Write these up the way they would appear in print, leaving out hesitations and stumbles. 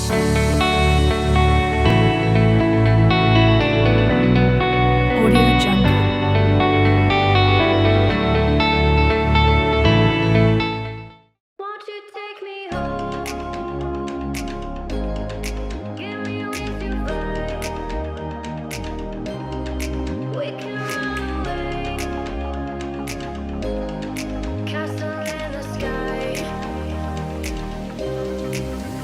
Audio Jungle. Won't you take me home? Give me wings to fly. We can run away. Castle in the sky.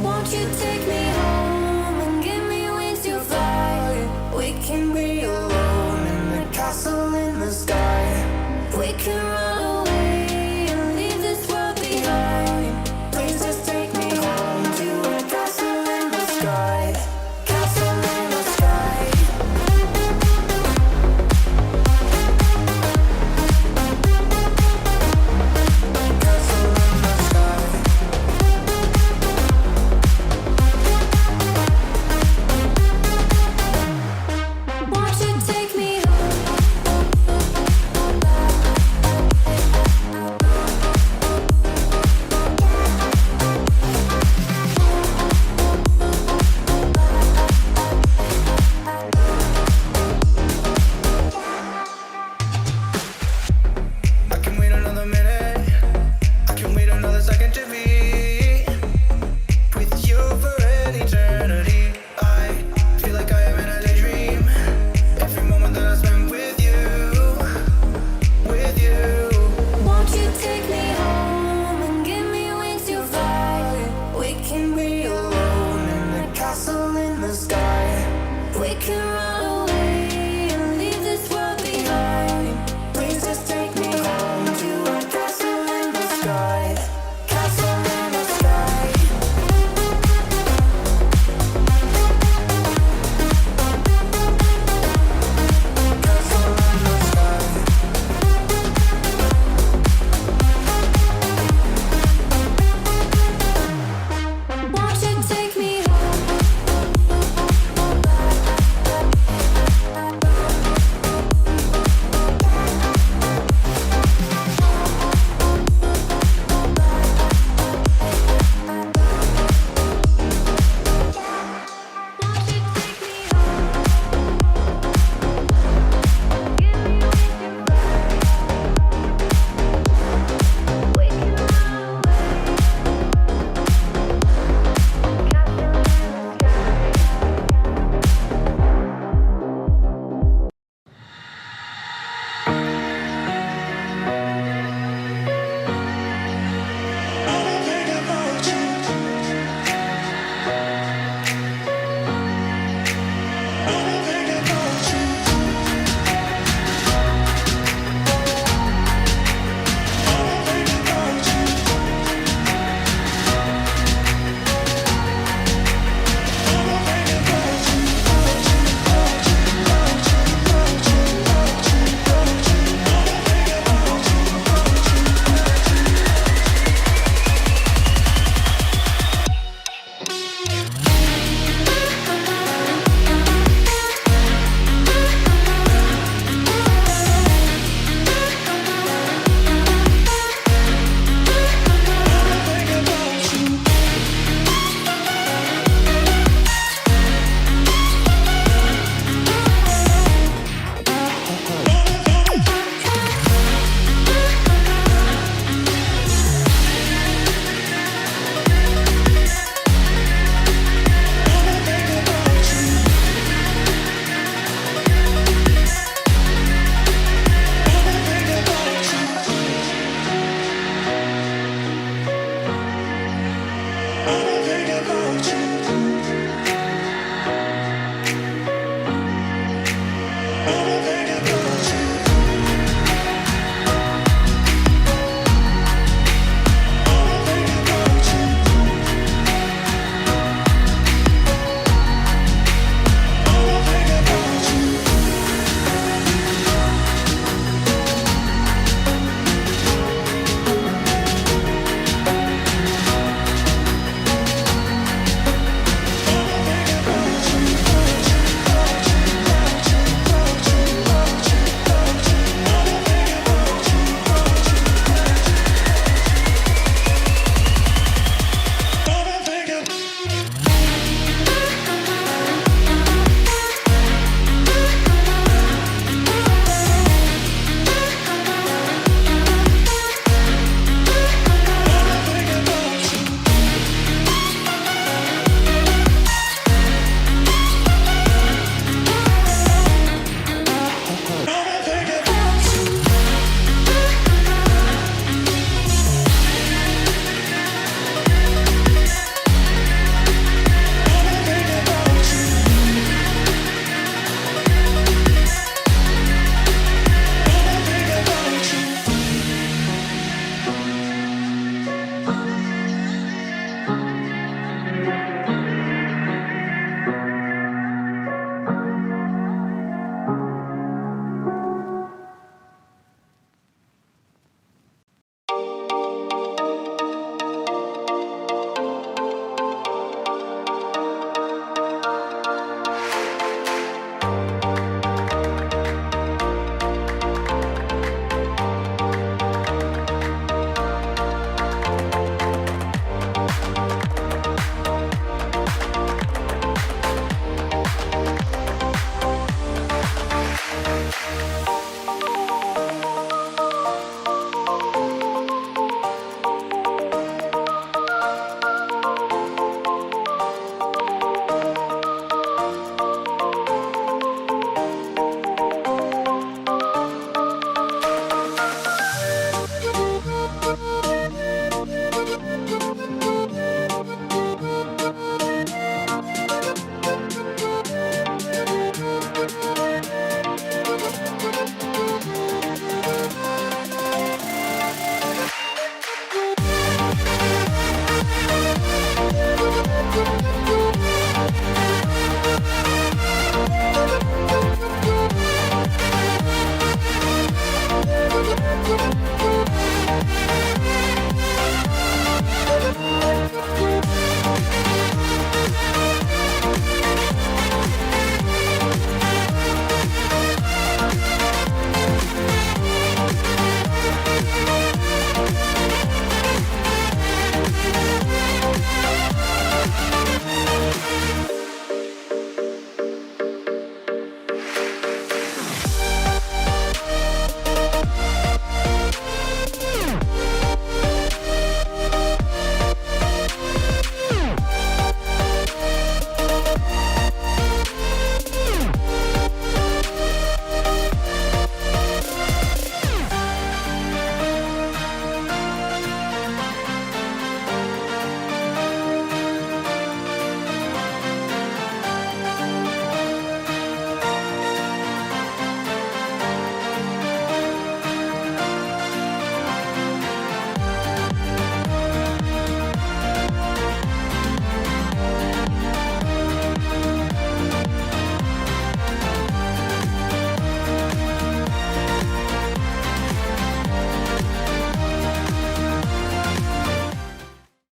Won't you take me home and give me wings to fly? We can be alone in the castle in the sky. We can run away and leave this world behind. Please just take me home to a castle in the sky. Castle in the sky. Castle in the sky. Won't you take me I can wait another minute. I can wait another second to be with you for an eternity. I feel like I am in a daydream. Every moment that I spend with you, with you. Won't you take me home and give me wings to fly? We can be alone in the castle in the sky. We can run away and leave this world behind. Please just take me home to a castle in the sky. Castle in the sky. Castle in the sky. Won't you take me I think about you.